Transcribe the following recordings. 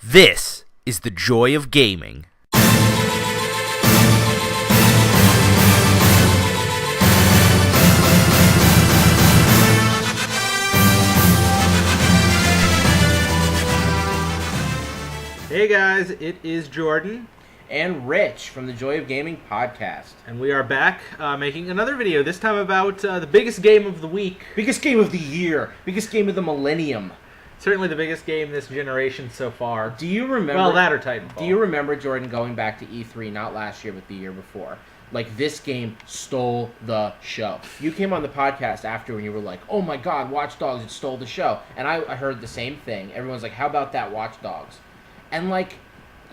This is the joy of gaming. Hey guys, it is Jordan and Rich from the Joy of Gaming podcast. and we are back making another video, this time about the biggest game of the week. Biggest game of the year. Biggest game of the millennium. Certainly the biggest game this generation so far. Do you remember... Well, that or Titanfall. Do you remember, Jordan, going back to E3, not last year, but the year before? Like, this game stole the show. You came on the podcast after and you were like, oh my god, Watch Dogs, it stole the show. And I heard the same thing. Everyone's like, how about that, Watch Dogs? And like,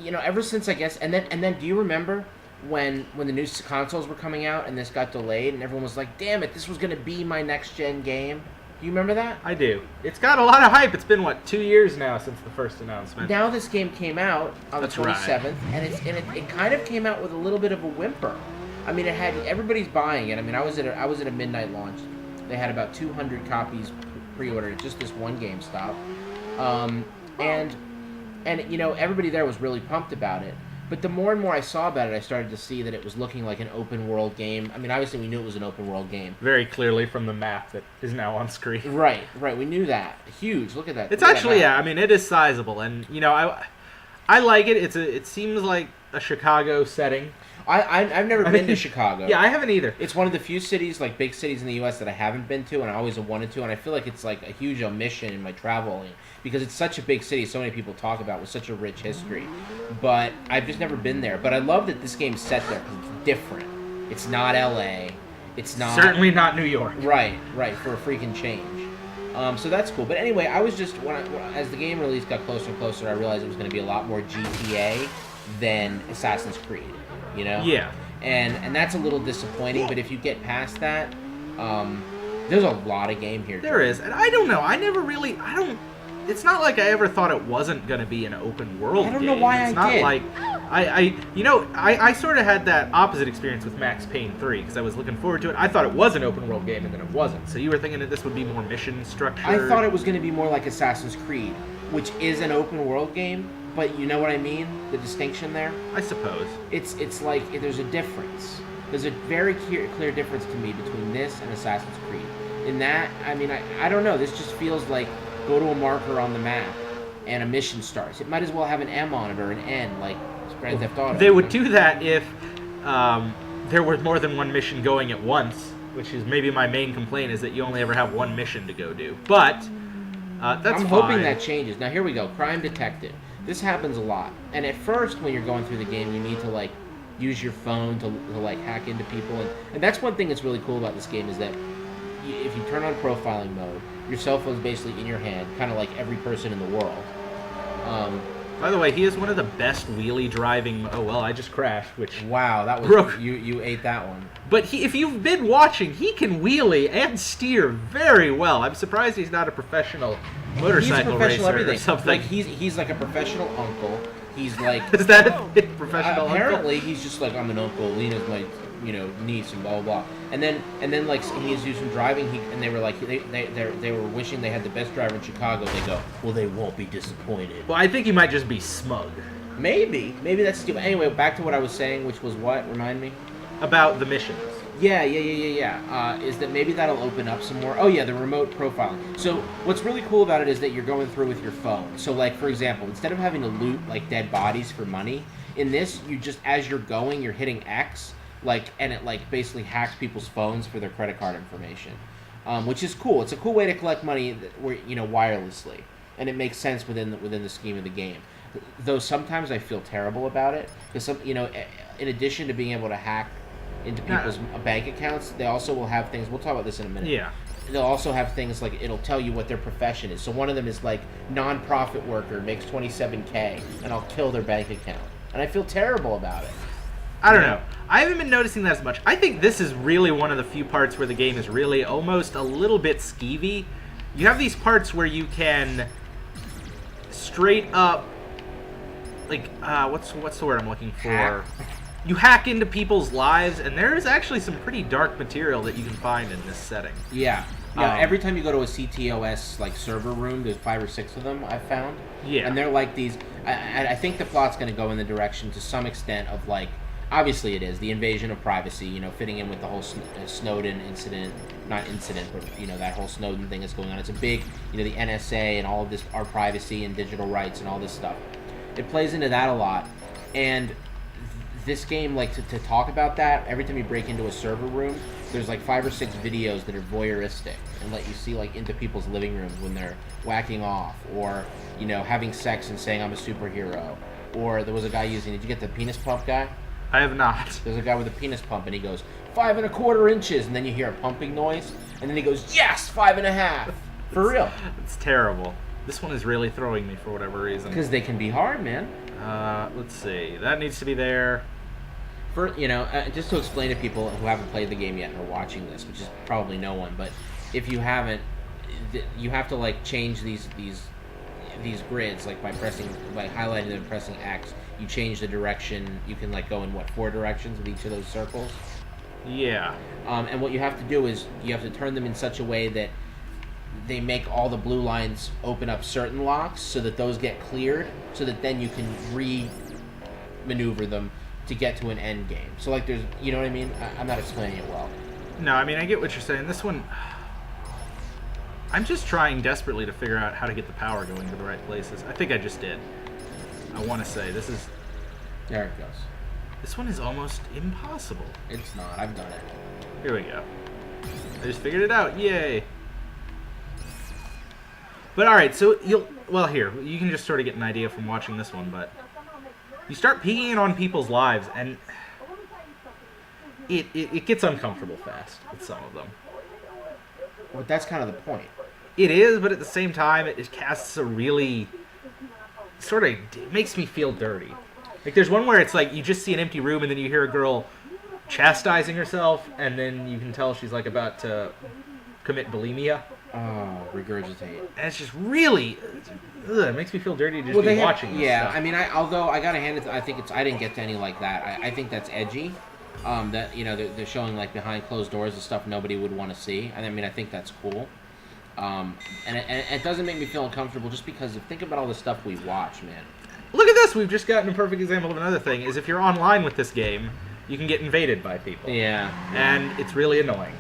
you know, ever since, I guess, and then do you remember when the new consoles were coming out and this got delayed and everyone was like, damn it, this was going to be my next-gen game? Do you remember that? I do. It's got a lot of hype. It's been, 2 years now since the first announcement. Now this game came out on That's the 27th, right. and it kind of came out with a little bit of a whimper. I mean, it had everybody's buying it. I mean, I was at a midnight launch. They had about 200 copies pre-ordered at just this one GameStop, and you know, everybody there was really pumped about it. But the more and more I saw about it, I started to see that it was looking like an open world game. I mean, obviously we knew it was an open world game. Very clearly from the map that is now on screen. Right. We knew that. Huge. Look at that. It's Look at actually, that map. I mean, it is sizable, and you know, I like it. It seems like a Chicago setting. I've never been to Chicago. Yeah, I haven't either. It's one of the few cities, like big cities in the U.S. that I haven't been to, and I always have wanted to, and I feel like it's like a huge omission in my traveling, because it's such a big city, so many people talk about, with such a rich history. But I've just never been there. But I love that this game's set there, because it's different. It's not L.A. It's not... Certainly not New York. Right, for a freaking change. So that's cool. But anyway, I was just, as the game release got closer and closer, I realized it was going to be a lot more GTA than Assassin's Creed. You know? Yeah. And that's a little disappointing, but if you get past that, there's a lot of game here. There is, and I don't know. It's not like I ever thought it wasn't going to be an open world game. I don't know why it's I not did. Like, I sort of had that opposite experience with Max Payne 3, because I was looking forward to it. I thought it was an open world game, and then it wasn't. So you were thinking that this would be more mission structured? I thought it was going to be more like Assassin's Creed, which is an open world game, but you know what I mean? The distinction there? I suppose. It's like there's a difference. There's a very clear difference to me between this and Assassin's Creed. In that, I mean, I don't know. This just feels like go to a marker on the map and a mission starts. It might as well have an M on it or an N, like Grand Theft Auto. They would do that if there were more than one mission going at once, which is maybe my main complaint, is that you only ever have one mission to go do. But that's I'm fine. hoping that changes. Now here we go. Crime Detective. This happens a lot. And at first, when you're going through the game, you need to like use your phone to like hack into people. And that's one thing that's really cool about this game, is that if you turn on profiling mode, your cell phone's basically in your hand, kind of like every person in the world. By the way, he is one of the best wheelie driving... Oh, well, I just crashed, which... Wow, that was... Broke. You ate that one. But if you've been watching, he can wheelie and steer very well. I'm surprised he's not a professional motorcycle racer everything. or something. Like he's like a professional uncle. He's like... Is that a big professional apparently, uncle? he's just like, I'm an uncle. Lena's my, niece, and blah blah blah. And then like he was doing some driving. And they were like, they were wishing they had the best driver in Chicago. They go, well, they won't be disappointed. Well, I think he might just be smug. Maybe that's stupid. Anyway, back to what I was saying, which was what? Remind me. About the missions. Yeah. Is that maybe that'll open up some more? Oh yeah, the remote profiling. So what's really cool about it is that you're going through with your phone. So like, for example, instead of having to loot like dead bodies for money, in this you just, as you're going, you're hitting X, and it like basically hacks people's phones for their credit card information, which is cool. It's a cool way to collect money wirelessly, and it makes sense within the scheme of the game. Though sometimes I feel terrible about it, because in addition to being able to hack into people's bank accounts, they also will have things. We'll talk about this in a minute. Yeah. They'll also have things like it'll tell you what their profession is. So one of them is like non-profit worker, makes $27K, and I'll kill their bank account. And I feel terrible about it. I don't know. I haven't been noticing that as much. I think this is really one of the few parts where the game is really almost a little bit skeevy. You have these parts where you can straight up, like, what's the word I'm looking for? Hack. You hack into people's lives, and there is actually some pretty dark material that you can find in this setting. Yeah. Every time you go to a CTOS like server room, there's 5 or 6 of them I've found. Yeah. And they're like these. I think the plot's going to go in the direction to some extent of like, obviously it is the invasion of privacy, you know, fitting in with the whole Snowden incident, not incident, but you know that whole Snowden thing is going on. It's a big, you know, the NSA and all of this, our privacy and digital rights and all this stuff. It plays into that a lot, and this game, like to talk about that, every time you break into a server room, there's like 5 or 6 videos that are voyeuristic and let you see like into people's living rooms when they're whacking off, or you know, having sex and saying I'm a superhero. Or there was a guy using, did you get the penis pump guy? I have not. There's a guy with a penis pump and he goes 5 1/4 inches, and then you hear a pumping noise, and then he goes, yes, 5 1/2. For real. It's terrible. This one is really throwing me for whatever reason. Because they can be hard, man. Let's see. That needs to be there. For, you know, just to explain to people who haven't played the game yet and are watching this, which is probably no one, but if you haven't, you have to like change these grids, like by highlighting them and pressing X. You change the direction. You can like go in 4 directions with each of those circles. Yeah. And what you have to do is you have to turn them in such a way that they make all the blue lines open up certain locks, so that those get cleared, so that then you can re-maneuver them to get to an end game. So like there's, you know what I mean? I'm not explaining it well. No, I mean, I get what you're saying. This one, I'm just trying desperately to figure out how to get the power going to the right places. I think I just did. I want to say, this There it goes. This one is almost impossible. It's not. I've done it. Here we go. I just figured it out. Yay. But alright, so here, you can just sort of get an idea from watching this one, but you start peeking on people's lives, and it gets uncomfortable fast with some of them. But that's kind of the point. It is, but at the same time, it casts a really it makes me feel dirty. Like, there's one where it's like, you just see an empty room, and then you hear a girl chastising herself, and then you can tell she's, like, about to commit bulimia. Oh, regurgitate. And it's just really, it makes me feel dirty to just be watching this stuff. I mean, although I gotta hand it, I didn't get to any like that. I think that's edgy. That, you know, they're showing, like, behind closed doors the stuff nobody would want to see. I mean, I think that's cool. And it doesn't make me feel uncomfortable just because think about all the stuff we watch, man. Look at this! We've just gotten a perfect example of another thing, is if you're online with this game, you can get invaded by people. Yeah. And it's really annoying.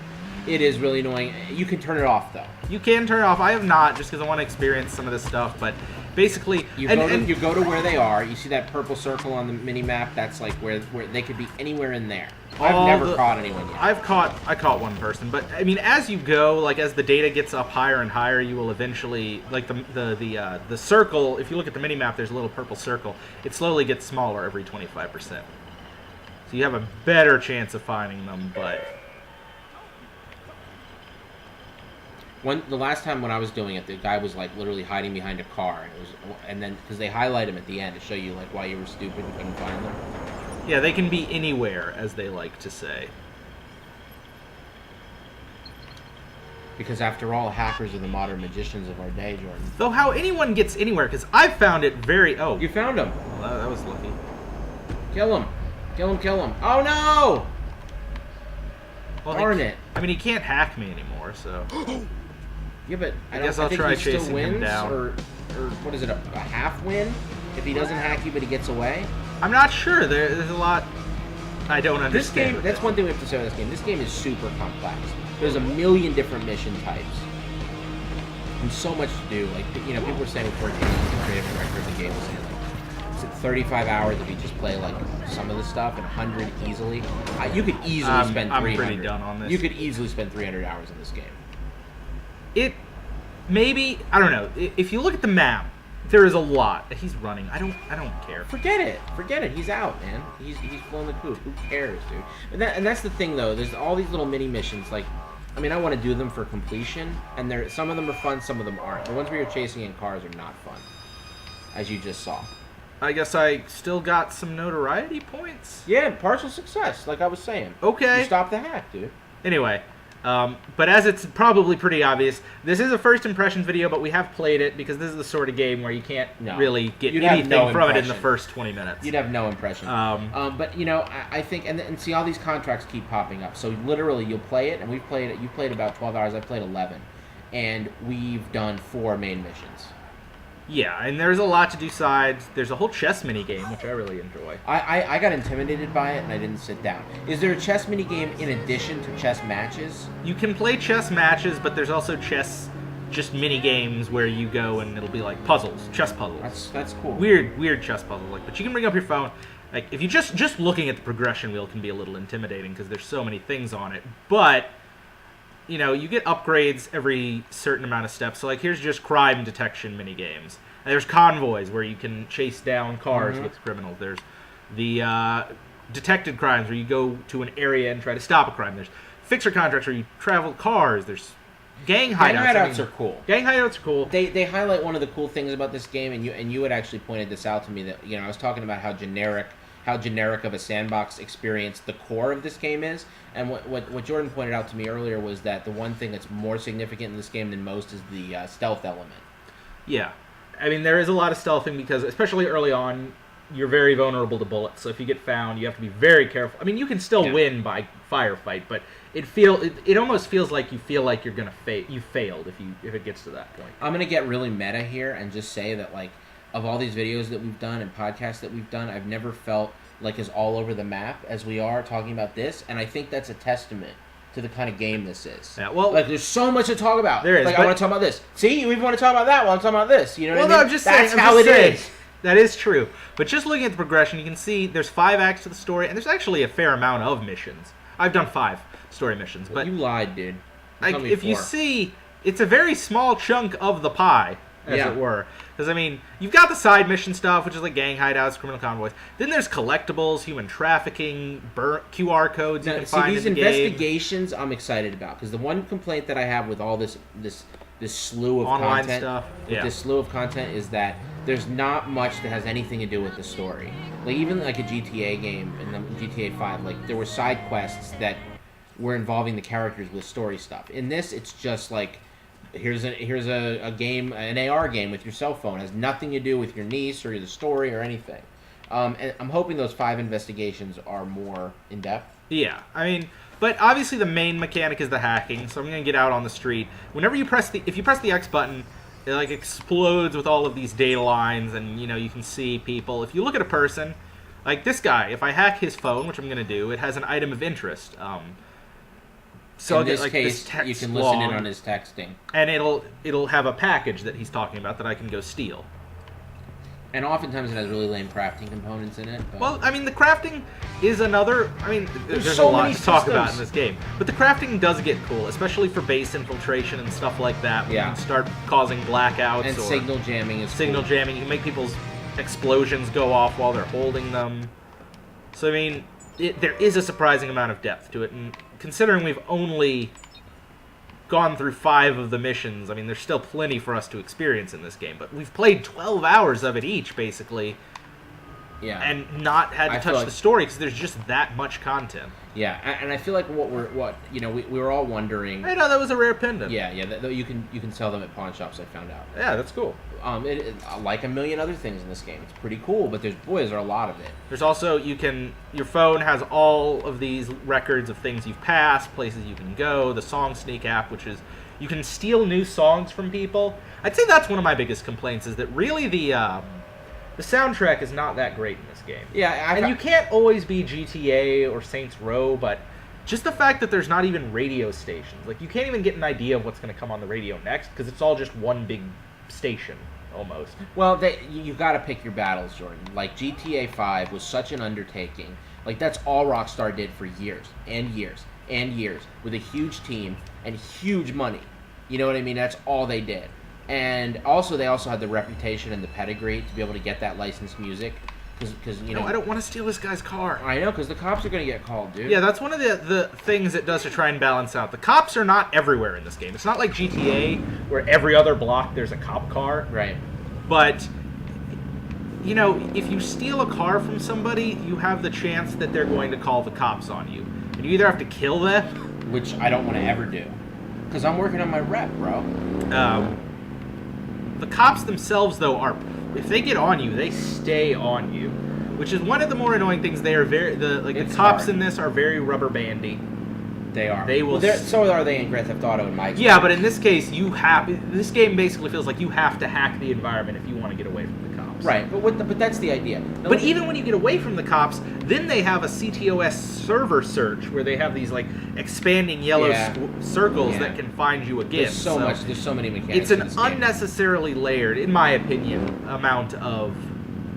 It is really annoying. You can turn it off, though. You can turn it off. I have not, just because I want to experience some of this stuff, but basically... You go to where they are, you see that purple circle on the mini-map, that's like where they could be anywhere in there. I've never caught anyone yet. I caught one person, but I mean, as you go, like as the data gets up higher and higher, you will eventually, like the circle. If you look at the mini map, there's a little purple circle. It slowly gets smaller every 25%, so you have a better chance of finding them. But the last time when I was doing it, the guy was like literally hiding behind a car, and then because they highlight him at the end to show you like why you were stupid and couldn't find them. Yeah, they can be anywhere, as they like to say. Because after all, hackers are the modern magicians of our day, Jordan. Though how anyone gets anywhere, because I've found it very... Oh. You found him. Well, that was lucky. Kill him. Kill him, kill him. Oh, no! Well, Darn it. I mean, he can't hack me anymore, so... Yeah, but I guess I'll try chasing him down. Or what is it, a half win? If he doesn't hack you, but he gets away? I'm not sure. There's a lot I don't understand. This game, that's one thing we have to say about this game. This game is super complex. There's a million different mission types. And so much to do. Like, you know, people were saying before the creative director of the game was saying, like, is it 35 hours if you just play, like, some of the stuff and 100 easily? You could easily spend 300. I'm pretty done on this. You could easily spend 300 hours in this game. It, maybe, I don't know. If you look at the map, there is a lot. He's running. I don't care. Forget it. He's out, man. He's flown the coop. Who cares, dude? And that's the thing, though. There's all these little mini missions. Like, I mean, I want to do them for completion, and some of them are fun, some of them aren't. The ones where you're chasing in cars are not fun, as you just saw. I guess I still got some notoriety points. Yeah, partial success, like I was saying. Okay. You stopped the hack, dude. Anyway. But as it's probably pretty obvious, this is a first impressions video, but we have played it because this is the sort of game where you can't really get anything from it in the first 20 minutes. You'd have no impression. But, you know, I think, and see, all these contracts keep popping up. So literally, you'll play it, and we've played it. You played about 12 hours. I've played 11. And we've done 4 main missions. Yeah, and there's a lot to do sides. There's a whole chess mini game, which I really enjoy. I got intimidated by it and I didn't sit down. Is there a chess mini game in addition to chess matches? You can play chess matches, but there's also chess just mini games where you go and it'll be like puzzles, chess puzzles. That's cool. Weird chess puzzles. Like, but you can bring up your phone. Like, if you just looking at the progression wheel can be a little intimidating because there's so many things on it. But you know, you get upgrades every certain amount of steps. So, like, here's just crime detection mini games. And there's convoys where you can chase down cars with criminals. There's the detected crimes where you go to an area and try to stop a crime. There's fixer contracts where you travel cars. There's gang hideouts. Gang hideouts are cool. Gang hideouts are cool. They highlight one of the cool things about this game, and you had actually pointed this out to me that I was talking about how generic of a sandbox experience the core of this game is, and what Jordan pointed out to me earlier was that the one thing that's more significant in this game than most is the stealth element. Yeah, I mean there is a lot of stealthing because especially early on you're very vulnerable to bullets. So if you get found, you have to be very careful. I mean you can still win by firefight, but it almost feels like you feel like you're gonna you failed if it gets to that point. I'm gonna get really meta here and just say that like, of all these videos that we've done and podcasts that we've done, I've never felt like as all over the map as we are talking about this, and I think that's a testament to the kind of game this is. Yeah, well, like there's so much to talk about. There is. Like I want to talk about this. See, you even want to talk about that while I'm talking about this. You know what I mean? No, I'm just saying. That's how it is. That is true. But just looking at the progression, you can see there's 5 acts to the story, and there's actually a fair amount of missions. I've done 5 story missions, but you lied, dude. Like if you see, it's a very small chunk of the pie, as it were. Because, I mean, you've got the side mission stuff, which is like gang hideouts, criminal convoys. Then there's collectibles, human trafficking, QR codes you can find in the game. These investigations I'm excited about. Because the one complaint that I have with all this slew of online content, stuff, this slew of content is that there's not much that has anything to do with the story. Like, even like a GTA game, in the GTA 5, like, there were side quests that were involving the characters with story stuff. In this, it's just like, here's a game, an AR game with your cell phone. It has nothing to do with your niece or the story or anything. And I'm hoping those 5 investigations are more in depth. Yeah, I mean, but obviously the main mechanic is the hacking. So I'm gonna get out on the street. Whenever you if you press the X button, it like explodes with all of these data lines, and you can see people. If you look at a person, like this guy, if I hack his phone, which I'm gonna do, it has an item of interest. So in this like case, this you can listen in on his texting, and it'll have a package that he's talking about that I can go steal. And oftentimes it has really lame crafting components in it. But... Well, I mean, the crafting is another. I mean, there's so a lot many to talk systems. about in this game, but the crafting does get cool, especially for base infiltration and stuff like that. Where you can start causing blackouts and or signal jamming is signal cool. jamming. You can make people's explosions go off while they're holding them. So I mean, there is a surprising amount of depth to it, and considering we've only gone through 5 of the missions, I mean, there's still plenty for us to experience in this game. But we've played 12 hours of it each, basically. Yeah. And not had to touch the story because there's just that much content. Yeah, and I feel like we were all wondering. I know that was a rare pendant. Yeah, you can sell them at pawn shops. I found out. Yeah, that's cool. Like a million other things in this game, it's pretty cool. But there's a lot of it. There's also your phone has all of these records of things you've passed, places you can go. The Song Sneak app, which is you can steal new songs from people. I'd say that's one of my biggest complaints is that really the soundtrack is not that great in this game. Yeah, and you can't always be GTA or Saints Row, but just the fact that there's not even radio stations. Like, you can't even get an idea of what's going to come on the radio next, because it's all just one big station, almost. Well, you've got to pick your battles, Jordan. Like, GTA 5 was such an undertaking. Like, that's all Rockstar did for years, and years, and years, with a huge team and huge money. You know what I mean? That's all they did. And also, they also had the reputation and the pedigree to be able to get that licensed music. Because No, I don't want to steal this guy's car. I know, because the cops are going to get called, dude. Yeah, that's one of the things it does to try and balance out. The cops are not everywhere in this game. It's not like GTA, where every other block there's a cop car. Right. But, if you steal a car from somebody, you have the chance that they're going to call the cops on you. And you either have to kill them... Which I don't want to ever do. Because I'm working on my rep, bro. The cops themselves, though, if they get on you, they stay on you, which is one of the more annoying things. They are the cops in this are very rubber bandy. They are. They will. Well, so are they in Grand Theft Auto in my experience. Yeah, but in this case, this game basically feels like you have to hack the environment if you want to get away from the cops. Right, but that's the idea. Now, But even when you get away from the cops, then they have a CTOS server search where they have these like expanding yellow Yeah. Circles Yeah. that can find you a gift. There's so many mechanics. It's an in this game. unnecessarily layered, in my opinion, amount of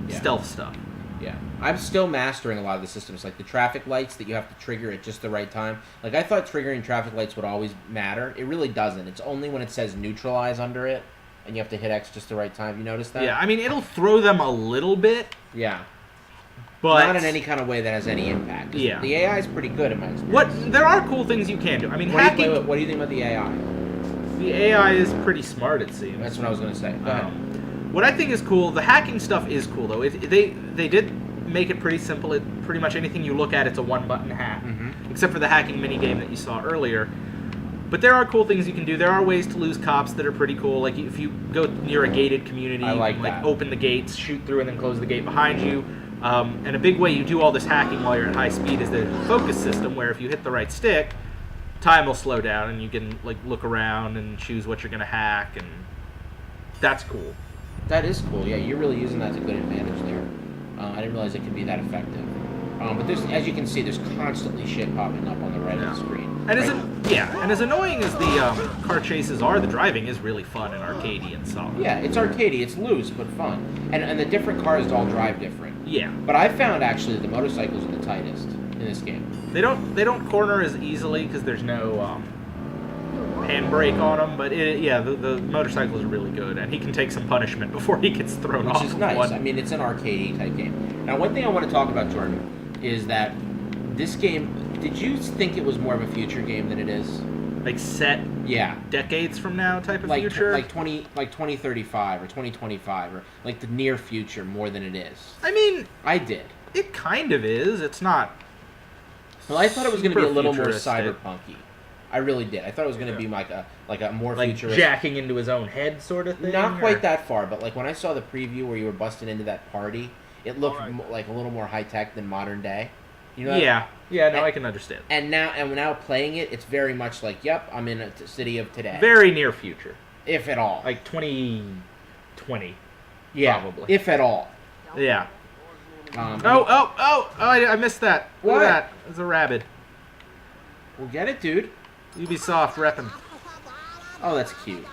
Yeah. stealth stuff. Yeah, I'm still mastering a lot of the systems, like the traffic lights that you have to trigger at just the right time. Like, I thought triggering traffic lights would always matter. It really doesn't. It's only when it says neutralize under it, and you have to hit X just the right time. You notice that? Yeah, I mean, it'll throw them a little bit, Yeah. but Not in any kind of way that has any impact. 'Cause Yeah. The AI is pretty good in my experience. there are cool things you can do. I mean, What hacking. do you think about the AI? The AI is pretty smart, it seems. That's what I was going to say. Go ahead. What I think is cool, the hacking stuff is cool though. They did make it pretty simple. Pretty much anything you look at, it's a one-button hack, Mhm. except for the hacking minigame that you saw earlier. But there are cool things you can do. There are ways to lose cops that are pretty cool. Like if you go near a gated community, I like you can, that. open the gates, shoot through, and then close the gate behind you. And a big way you do all this hacking while you're at high speed is the focus system, where if you hit the right stick, time will slow down, and you can like look around and choose what you're gonna hack, and that's cool. That is cool. Yeah, you're really using that to good advantage there. I didn't realize it could be that effective. But as you can see, there's constantly shit popping up on the right of the screen. And Right? and as annoying as the car chases are, the driving is really fun and arcadey and solid. Yeah, it's arcadey, it's loose but fun, and the different cars all drive different. Yeah. But I found actually the motorcycles are the tightest in this game. They don't corner as easily because there's no handbrake on them, but the motorcycle is really good, and he can take some punishment before he gets thrown off. Which is of nice. one. I mean, it's an arcadey type game. Now, one thing I want to talk about, Jordan, is that this game. Did you think it was more of a future game than it is? Like set Yeah. decades from now type of Like future. like 2035 or 2025 or like the near future more than it is. I mean, I did. it kind of is. It's not. Well, I thought it was going to be a Super little more futuristic. cyberpunky. I really did. I thought it was going to be like a more Like futuristic. jacking into his own head sort of thing. Not quite or- that far, but like when I saw the preview where you were busting into that party, it looked like a little more high tech than modern day. You know? that? Yeah. No, And- I can understand. And now playing it, it's very much like, yep, I'm in a city of today, Very near future, if at all. like 2020. yeah, probably. if at all. Yeah. Um, Oh! I missed that. Look What? at that. It's a rabbit. We'll get it, dude. Ubisoft repping. Oh, that's cute.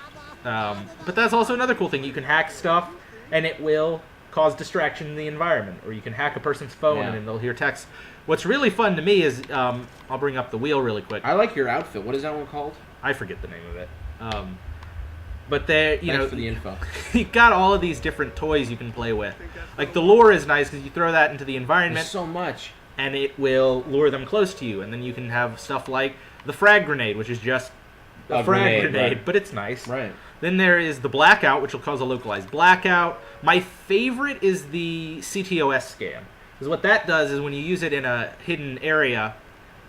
But that's also another cool thing. You can hack stuff, and it will cause distraction in the environment. Or you can hack a person's phone, Yeah. and then they'll hear text. What's really fun to me is, I'll bring up the wheel really quick. I like your outfit. What is that one called? I forget the name of it. But they, Thanks for the info. you got all of these different toys you can play with. Like the lure is nice because you throw that into the environment, There's so much. and it will lure them close to you. And then you can have stuff like the frag grenade, which is just a frag grenade, right. but it's nice. Right. Then there is the blackout, which will cause a localized blackout. My favorite is the CTOS scan. Because what that does is when you use it in a hidden area,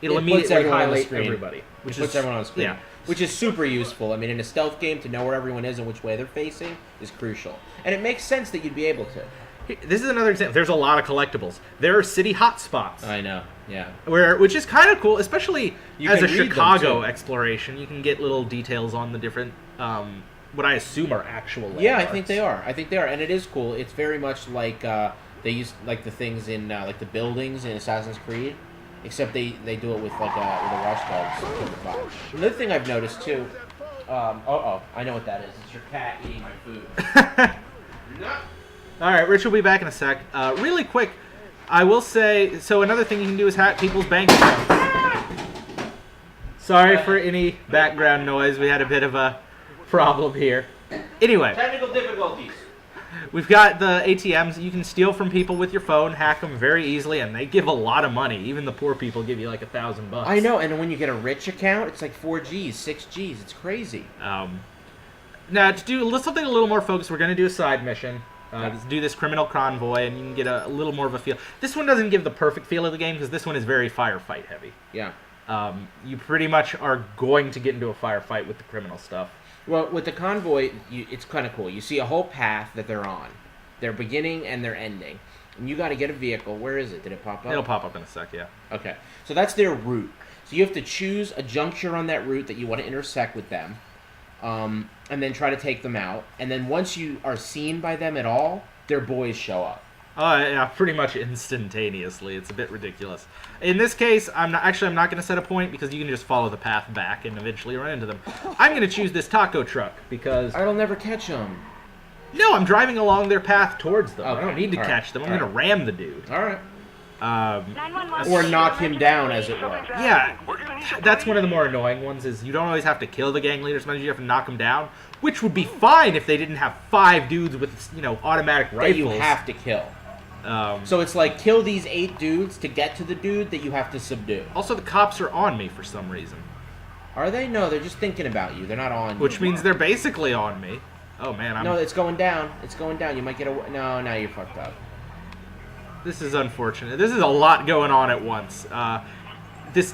it'll It puts immediately everyone on the highlight screen. everybody. Which puts everyone on screen. Yeah. Which is super useful. I mean, in a stealth game, to know where everyone is and which way they're facing is crucial. And it makes sense that you'd be able to. This is another example. There's a lot of collectibles. There are city hotspots. I know. Yeah. Which is kind of cool, especially You as can a read them, Chicago too. exploration. You can get little details on the different, what I assume are actual landmarks. Yeah, I think they are. And it is cool. It's very much like they use like the things in like the buildings in Assassin's Creed, except they do it with like with a watchdog. Another thing I've noticed too. I know what that is. It's your cat eating my food. All right, Rich will be back in a sec. Really quick, I will say, so another thing you can do is hack people's bank accounts. Sorry for any background noise. We had a bit of a problem here. Anyway, Technical difficulties. we've got the ATMs. You can steal from people with your phone, hack them very easily, and they give a lot of money. Even the poor people give you like $1,000. I know, and when you get a rich account, it's like 4Gs, 6Gs. It's crazy. Now, to do something a little more focused, we're going to do a side mission. Let's do this criminal convoy, and you can get a little more of a feel. This one doesn't give the perfect feel of the game, because this one is very firefight heavy. Yeah. You pretty much are going to get into a firefight with the criminal stuff. Well, with the convoy, it's kind of cool. You see a whole path that they're on. Their beginning and their ending. And you got to get a vehicle. Where is it? Did it pop up? It'll pop up in a sec, yeah. Okay. So that's their route. So you have to choose a juncture on that route that you want to intersect with them, and then try to take them out. And then once you are seen by them at all, their boys show up. Yeah, pretty much instantaneously. It's a bit ridiculous. In this case, I'm not going to set a point because you can just follow the path back and eventually run into them. I'm going to choose this taco truck because... I'll never catch them. No, I'm driving along their path towards them. Okay. I don't need to catch them. I'm going to ram the dude. All right. 911. Or knock him down, as it were. Yeah, that's one of the more annoying ones is you don't always have to kill the gang leader. Sometimes you have to knock them down, which would be fine if they didn't have 5 dudes with, automatic That rifles. you have to kill. So it's like, kill these 8 dudes to get to the dude that you have to subdue. Also, the cops are on me for some reason. Are they? No, they're just thinking about you. They're not on you. Which means they're basically on me. Oh, man, No, it's going down. It's going down. You might get a... No, now you're fucked up. This is unfortunate. This is a lot going on at once. This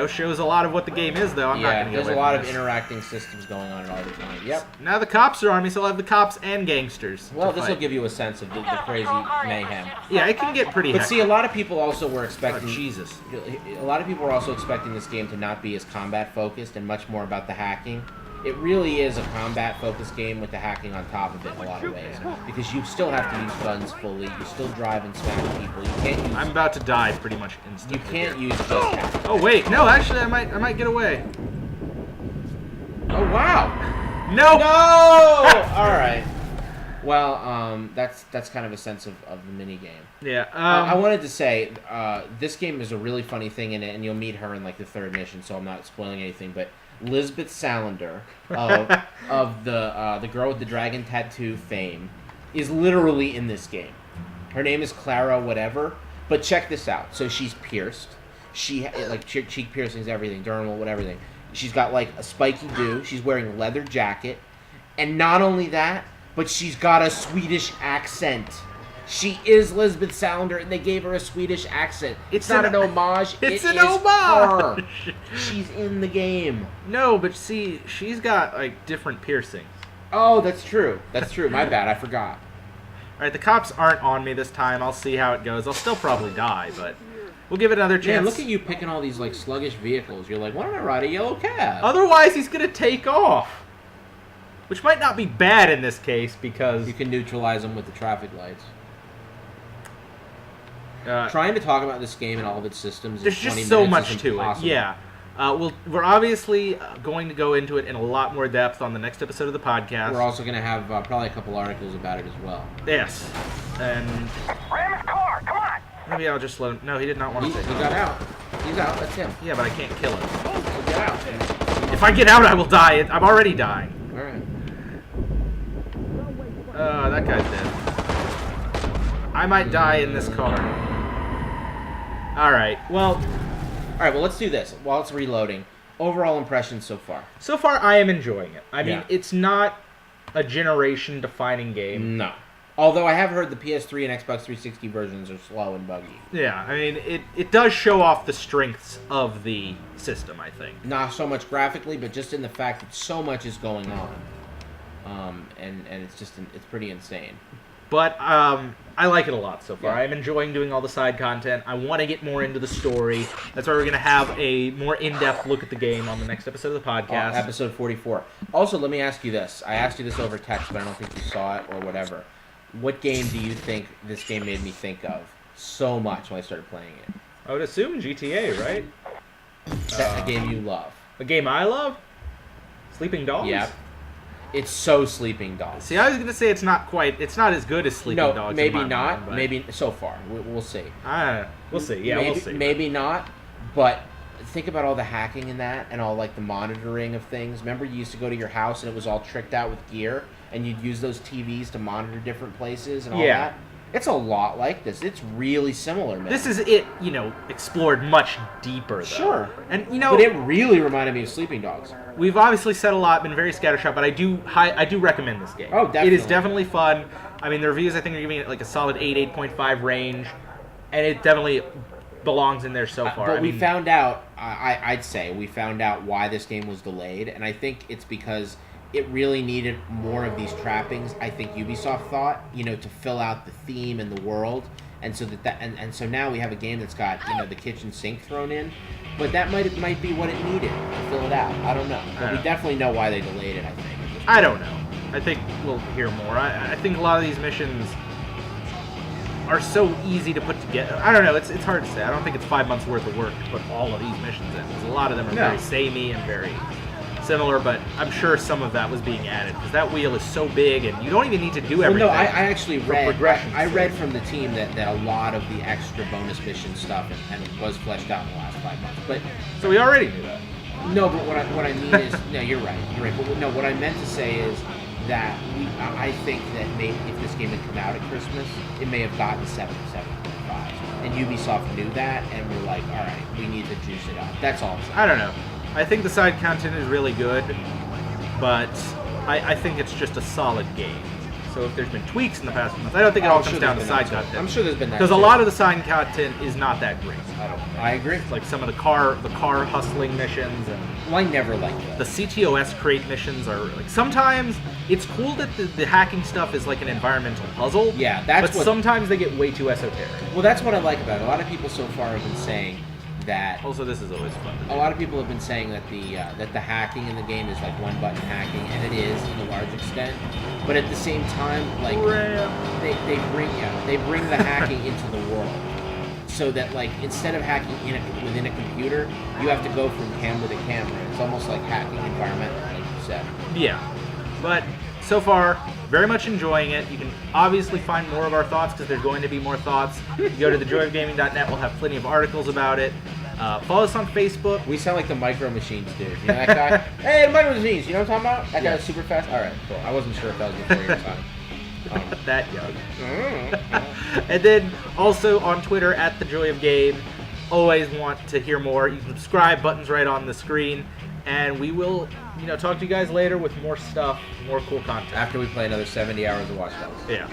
shows a lot of what the game is, though. I'm not going to there's a lot of interacting systems going on all the time. Yep. Now the cops are on me, so I'll have the cops and gangsters. Well, to this will fight. give you a sense of the crazy mayhem. Yeah, it can get pretty But see, a hectic. lot of people also were Oh, expecting... Jesus. A lot of people were also expecting this game to not be as combat-focused and much more about the hacking. It really is a combat-focused game with the hacking on top of it in a lot of ways. Because you still have to use guns fully. You still drive and smack people. You can't use... I'm about to die pretty much You instantly. can't use just hacking. Oh wait, no, actually I might get away. Oh, wow! No! No! Alright. Well, that's kind of a sense of the mini-game. Yeah. I wanted to say, this game is a really funny thing in it, and you'll meet her in, like, the 3rd mission, so I'm not spoiling anything, but Lisbeth Salander of the girl with the dragon tattoo fame is literally in this game. Her name is Clara whatever, but check this out. So she's pierced. She like cheek piercings, everything, dermal, whatever thing. She's got like a spiky do. She's wearing a leather jacket, and not only that, but she's got a Swedish accent. She is Lisbeth Salander, and they gave her a Swedish accent. It's not an homage. It's it an is homage. her. She's in the game. No, but see, she's got like different piercings. Oh, that's true. That's true. My bad. I forgot. Alright, the cops aren't on me this time. I'll see how it goes. I'll still probably die, but we'll give it another chance. Man, look at you picking all these like sluggish vehicles. You're like, why don't I ride a yellow cab? Otherwise, he's gonna take off. Which might not be bad in this case because You can neutralize them with the traffic lights. Trying to talk about this game and all of its systems. there's in 20 just so minutes much is to it. impossible. Yeah. We're obviously going to go into it in a lot more depth on the next episode of the podcast. We're also going to have probably a couple articles about it as well. Yes. And Ram his car, come on! maybe I'll just let him... No, he did not want He to take off. got out. He's out. That's him. Yeah, but I can't kill him. So get out. If I get out, I will die. I'm already dying. All right. That guy's dead. I might die in this car. Alright, well, All right. Well, let's do this while it's reloading. Overall impressions so far? so far I am enjoying it. I mean, Yeah. it's not a generation-defining game. No. Although I have heard the PS3 and Xbox 360 versions are slow and buggy. Yeah, I mean, it does show off the strengths of the system, I think. Not so much graphically, but just in the fact that so much is going on. And it's just it's pretty insane. But I like it a lot so far. Yeah. I'm enjoying doing all the side content. I want to get more into the story. That's why we're going to have a more in-depth look at the game on the next episode of the podcast. Episode 44. Also, let me ask you this. I asked you this over text, but I don't think you saw it or whatever. What game do you think this game made me think of so much when I started playing it? I would assume GTA, right? That's a game you love. A game I love? Sleeping Dogs? Yeah. It's so Sleeping Dogs. See, I was gonna say it's not as good as Sleeping No, Dogs. maybe in my not. mind, but Maybe so far. We'll see. we'll see. Yeah, maybe, we'll see. Maybe not. But think about all the hacking in that and all like the monitoring of things. Remember, you used to go to your house and it was all tricked out with gear, and you'd use those TVs to monitor different places and all Yeah. that. It's a lot like this. It's really similar, man. This is it, explored much deeper, though. Sure. And But it really reminded me of Sleeping Dogs. we've obviously said a lot, been very scattershot, but I do recommend this game. Oh, It is definitely. definitely fun. I mean, the reviews I think are giving it like a solid 8.5 range, and it definitely belongs in there so far. But I we mean, found out, I'd say, we found out why this game was delayed, and I think it's because it really needed more of these trappings. I think Ubisoft thought, to fill out the theme and the world, and so and so now we have a game that's got the kitchen sink thrown in, but that might be what it needed to fill it out. I don't know, but we definitely know why they delayed it. I think. I don't know. I think we'll hear more. I think a lot of these missions are so easy to put together. I don't know. It's hard to say. I don't think it's 5 months worth of work to put all of these missions in. Because a lot of them are very samey and very similar. But I'm sure some of that was being added because that wheel is so big and you don't even need to do everything. Well, no, I actually read. progression I read from the team that a lot of the extra bonus mission stuff and was fleshed out in the last 5 months. But so we already knew that. no, but what I mean is no, you're right. But no, what I meant to say is that I think that maybe if this game had come out at Christmas, it may have gotten 7.5, and Ubisoft knew that and were like, all right, we need to juice it up. That's all I'm saying. I don't know. I think the side content is really good, but I think it's just a solid game. So if there's been tweaks in the past few months, I don't think it all comes down to side content. I'm sure there's been that. Because a lot of the side content is not that great. I agree. Like some of the car hustling missions and Well, I never liked that. the CTOS crate missions are like sometimes it's cool that the hacking stuff is like an environmental puzzle. Yeah, that's but what. sometimes they get way too esoteric. Well, that's what I like about it. A lot of people so far have been saying that. Also, this is always fun. A lot of people have been saying that the hacking in the game is like one button hacking, and it is to a large extent. But at the same time, like they bring the hacking into the world, so that like instead of hacking within a computer, you have to go from camera to camera. It's almost like hacking environmentally, like you said. Yeah, but so far, very much enjoying it. You can obviously find more of our thoughts because there's going to be more thoughts. You go to thejoyofgaming.net. We'll have plenty of articles about it. Follow us on Facebook. We sound like the Micro Machines dude. You know that guy? Hey, the Micro Machines. You know what I'm talking about? That guy was super fast. All right, cool. I wasn't sure if that was before your time. That young. And then also on Twitter at thejoyofgame. Always want to hear more. You can subscribe. Buttons right on the screen. And we will, talk to you guys later with more stuff, more cool content. After we play another 70 hours of Watch Dogs. Yeah.